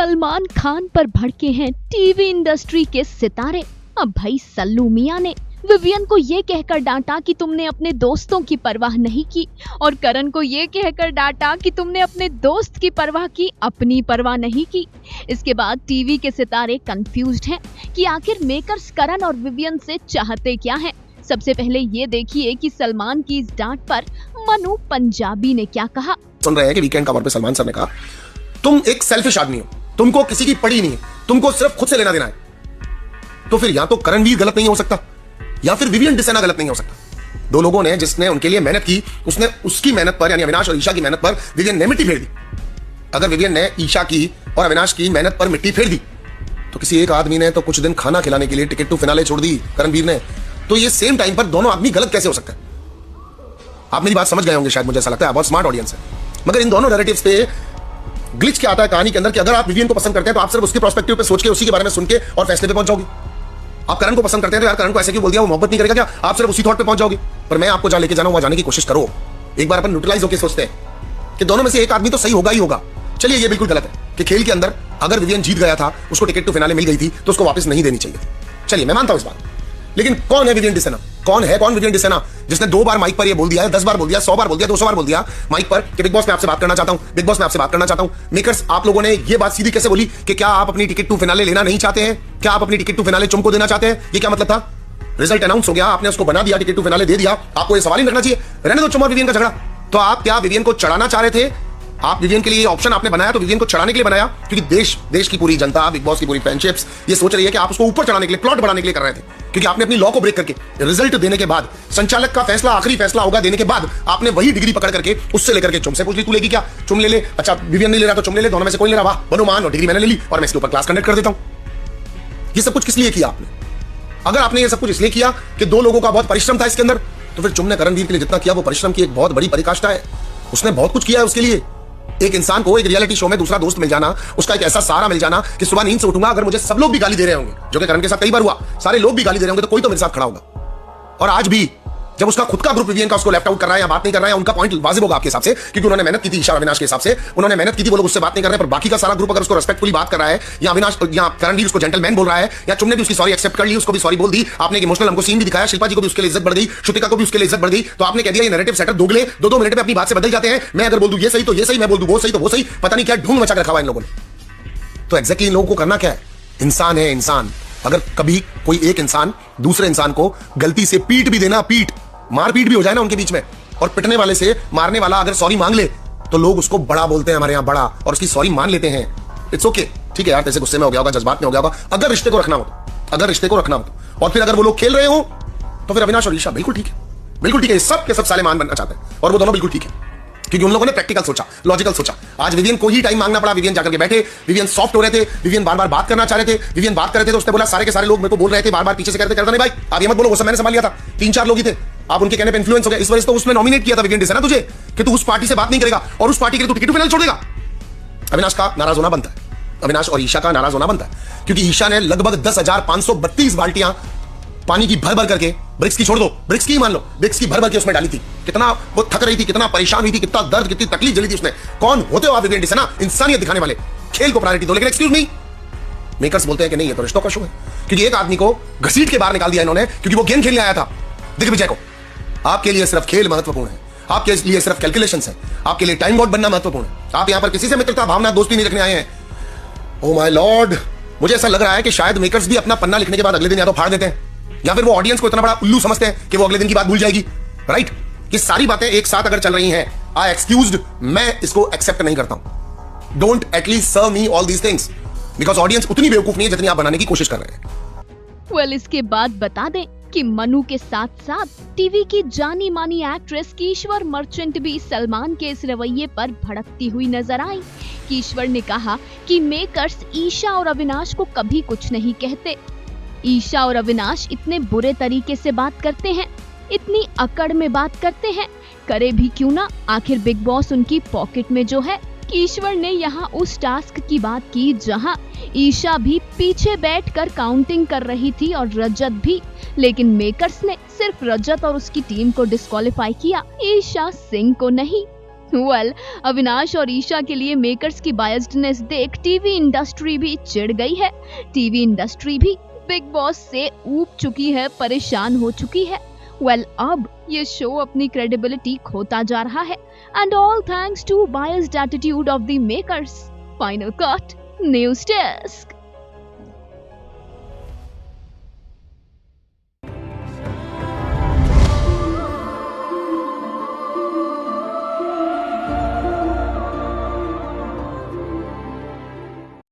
सलमान खान पर भड़के हैं टीवी इंडस्ट्री के सितारे। अब भाई सल्लू मियां ने विवियन को ये कहकर डांटा कि तुमने अपने दोस्तों की परवाह नहीं की, और करण को ये कहकर डांटा कि तुमने अपने दोस्त की परवाह की, अपनी परवाह नहीं की। इसके बाद टीवी के सितारे कंफ्यूज्ड हैं कि आखिर मेकर्स करण और विवियन से चाहते क्या हैं। सबसे पहले ये देखिए कि सलमान की इस डांट पर मनु पंजाबी ने क्या कहा। सुन रहे हैं कि वीकेंड कवर पे सलमान सर ने कहा, तुम एक सेल्फिश आदमी हो, तुमको किसी की पड़ी नहीं है, तुमको सिर्फ खुद से लेना देना है। तो फिर या तो करणवीर गलत नहीं हो सकता या फिर विवियन डिसेना गलत नहीं हो सकता। दो लोगों ने जिसने उनके लिए मेहनत की, उसने उसकी मेहनत पर यानी अविनाश और ईशा की मेहनत पर विवियन ने मिट्टी फेर दी। अगर विवियन ने ईशा की और अविनाश की मेहनत पर मिट्टी फेर दी तो किसी एक आदमी ने तो कुछ दिन खाना खिलाने के लिए टिकट टू फिनाले छोड़ दी करणवीर ने, तो ये सेम टाइम पर दोनों आदमी गलत कैसे हो सकते हैं? आप मेरी बात समझ गए होंगे शायद, मुझे ऐसा लगता है, बहुत स्मार्ट ऑडियंस है। मगर इन दोनों नैरेटिव्स पे ग्लिच क्या आता है कहानी के अंदर कि अगर आप विवियन को पसंद करते हैं तो आप सिर्फ उसके पर्सपेक्टिव पे सोच के उसी के बारे में सुन के और फैसले पे पहुंच जाओगे। आप करण को पसंद करते हैं तो यार करण को ऐसे क्यों बोल दिया, वो मोहब्बत नहीं करेगा क्या? आप सिर्फ उसी थॉट पे पहुंच जाओगे। पर मैं आपको जहां लेके जाना हूं वहां जाने की कोशिश करो। एक बार अपन न्यूट्रलाइज होकर सोचते हैं कि दोनों में से एक आदमी तो सही होगा ही होगा। चलिए ये बिल्कुल गलत है कि खेल के अंदर अगर विवियन जीत गया था, उसको टिकट टू फिनाले मिल गई थी, तो उसको वापस नहीं देनी चाहिए। चलिए मैं मानता हूं इस बात, लेकिन कौन है विवियन डिसेना? कौन विवियन डिसेना जिसने 2 बार माइक पर ये बोल दिया है, 10 बार बोल दिया, 100 बार बोल दिया, 200 बार बोल दिया माइक पर कि बिग बॉस में आपसे बात करना चाहता हूं, बिग बॉस में आपसे बात करना चाहता हूं। मेकर्स, आप लोगों ने ये बात सीधी कैसे बोली कि क्या आप अपनी टिकट टू फिनाले लेना नहीं चाहते हैं? क्या आप अपनी टिकट टू फिनाले चुम को देना चाहते हैं? ये क्या मतलब था? रिजल्ट अनाउंस हो गया, आपने उसको बना दिया, टिकट टू फिनाले दे दिया, आपको ये सवाल ही रखना चाहिए, रहने दो चुम और विवियन का झगड़ा। तो आप क्या विवियन को चढ़ाना चाह रहे थे? आप विवियन के लिए ऑप्शन आपने बनाया तो विवियन को चढ़ाने के लिए बनाया, क्योंकि देश की पूरी जनता, बिग बॉस की पूरी फ्रेंडशिप्स ये सोच रही है कि आप उसको ऊपर चढ़ाने के लिए, प्लॉट बढ़ाने के लिए कर रहे थे। क्योंकि आपने अपनी लॉ को ब्रेक करके रिजल्ट देने के बाद, संचालक का फैसला आखिरी फैसला होगा देने के बाद, आपने वही डिग्री पकड़ करके उससे लेकर के चुम से पूछ ली, तू लेगी क्या? चुम ले ले। अच्छा विवियन नहीं ले रहा तो चुम ले ले, दोनों में से कोई ले रहा, वाह बनो मान, और डिग्री मैंने ले ली और मैं इसके ऊपर क्लास कंडक्ट कर देता हूं। ये सब कुछ किस लिए किया आपने? अगर आपने ये सब कुछ इसलिए किया कि 2 लोगों का बहुत परिश्रम था इसके अंदर, तो फिर चुम ने करणवीर के लिए जितना किया वो परिश्रम की एक बहुत बड़ी परिकाष्ठा है। उसने बहुत कुछ किया है उसके लिए। एक इंसान को एक रियलिटी शो में दूसरा दोस्त मिल जाना, उसका एक ऐसा सहारा मिल जाना कि सुबह नींद से उठूंगा, अगर मुझे सब लोग भी गाली दे रहे होंगे, जो कि करण के साथ कई बार हुआ, सारे लोग भी गाली दे रहे होंगे, तो कोई तो मेरे साथ खड़ा होगा। और आज भी जब उसका खुद का ग्रुप विवियन का उसको लेफ्ट आउट कर रहा है या बात नहीं कर रहा है, उनका पॉइंट वाजिब होगा आपके हिसाब से, क्योंकि उन्होंने मेहनत की थी। ईशा अविनाश के हिसाब से उन्होंने मेहनत की थी, वो लोग उससे बात नहीं कर रहे, पर बाकी का सारा ग्रुप अगर उसको रेस्पेक्टफुली बात कर रहा है, या अविनाश या करणवीर उसको जेंटलमैन बोल रहा है, या चुम ने भी उसकी सॉरी एक्सेप्ट कर ली, उसको भी सॉरी बोल दी, आपने एक इमोशनल हमको सीन भी दिखाया, शिल्पा जी को भी उसके लिए इज्जत बढ़ गई, श्रुतिका को भी उसके लिए इज्जत बढ़ गई, तो आपने कह दिया ये नैरेटिव सेटर दोगले 2-2 मिनट में अपनी बात से बदल जाते हैं। मैं अगर बोल दूं ये सही तो ये सही, मैं बोल दूं वो सही तो वो सही, पता नहीं क्या ढूंढ मचा कर रखा हुआ इन लोगों ने। तो एग्जैक्टली इन लोगों को करना क्या है? इंसान है इंसान, अगर कभी कोई एक इंसान दूसरे इंसान को गलती से पीट भी देना, मारपीट भी हो जाए ना उनके बीच में, और पिटने वाले से मारने वाला अगर सॉरी मांग ले तो लोग उसको बड़ा बोलते हैं, हमारे यहाँ बड़ा, और उसकी सॉरी मान लेते हैं। इट्स ओके, ठीक है यार, जैसे गुस्से में हो गया होगा, जज्बात में हो गया होगा, अगर रिश्ते को रखना हो तो। और फिर अगर वो लोग खेल रहे हो तो फिर अविनाश और ईशा बिल्कुल ठीक है, बिल्कुल ठीक है, सब के सब साले मान बनना चाहते हैं, और वो दोनों बिल्कुल ठीक है, क्योंकि उन लोगों ने प्रैक्टिकल सोचा, लॉजिकल सोचा। आज विवियन को ही टाइम मांगना पड़ा, विवियन जाकर के बैठे, विवियन सॉफ्ट हो रहे थे, विवियन बार-बार बात करना चाह रहे थे, विवियन बात कर रहे थे तो उसने बोला सारे के सारे लोग मेरे को बोल रहे थे, बार-बार पीछे से करते नहीं भाई आप ये मत बोलो, वो सब मैंने संभाल लिया था, 3-4 लोग ही थे, आप उनके कहने पे इन्फ्लुएंस हो गए, इस वजह से तो उसने नॉमिनेट किया था विवियन डिसेना तुझे कि तू उस पार्टी से बात नहीं करेगा और उस पार्टी के लिए तू टिकट फाइनल छोड़ देगा। अविनाश का नाराज होना बनता है, अविनाश और ईशा का नाराज होना बनता है, क्योंकि ईशा ने लगभग 10,532 बाल्टियां पानी की भर करके, ब्रिक्स की छोड़ दो, ब्रिक्स की मान लो, ब्रिक्स की भर के उसमें डाली थी। कितना वो थक रही थी, कितना परेशान हुई थी, कितना दर्द, कितनी तकलीफ झेली थी उसने। कौन होते हो आप विवियन डिसेना? इंसानियत दिखाने वाले, खेल को प्रायोरिटी दो। लेकिन एक्सक्यूज मी, मेकर्स बोलते हैं कि नहीं ये तो रिश्तों का शो है, क्योंकि एक आदमी को घसीट के बाहर निकाल दिया इन्होंने, क्योंकि वो गेम खेलने आया था दिग्विजय को। आपके लिए सिर्फ खेल महत्वपूर्ण है, आपके लिए सिर्फ कैलकुलेशंस है, आपके लिए टाइम बॉट बनना महत्वपूर्ण है। आप यहां पर किसी से मित्रता भावना दोस्ती नहीं रखने आए हैं। ओ माय लॉर्ड, मुझे ऐसा लग रहा है कि शायद मेकर्स भी अपना पन्ना लिखने के बाद अगले दिन या तो फाड़ देते हैं, या फिर वो ऑडियंस को इतना बड़ा उल्लू समझते हैं कि वो अगले दिन की बात भूल जाएगी। राइट, ये सारी बातें एक साथ अगर चल रही हैं, आई एक्सक्यूज्ड, मैं इसको एक्सेप्ट नहीं करता हूं। Don't at least serve me all these things, because audience उतनी बेवकूफ नहीं है जितनी आप बनाने की कोशिश कर रहे हैं। इसके बाद बता दें कि मनु के साथ साथ टीवी की जानी मानी एक्ट्रेस कीश्वर मर्चेंट भी सलमान के इस रवैये पर भड़कती हुई नजर आई। कीश्वर ने कहा कि मेकर्स ईशा और अविनाश को कभी कुछ नहीं कहते। ईशा और अविनाश इतने बुरे तरीके से बात करते हैं, इतनी अकड़ में बात करते हैं, करे भी क्यों ना, आखिर बिग बॉस उनकी पॉकेट में जो है। ईश्वर ने यहाँ उस टास्क की बात की जहाँ ईशा भी पीछे बैठकर काउंटिंग कर रही थी और रजत भी, लेकिन मेकर्स ने सिर्फ रजत और उसकी टीम को डिस्क्वालीफाई किया, ईशा सिंह को नहीं। वेल, अविनाश और ईशा के लिए मेकर्स की बायस्डनेस देख टीवी इंडस्ट्री भी चिढ़ गई है। टीवी इंडस्ट्री भी बिग बॉस से ऊब चुकी है, परेशान हो चुकी है। वेल, अब ये शो अपनी क्रेडिबिलिटी खोता जा रहा है and all thanks to biased attitude of the makers. Final cut, news desk.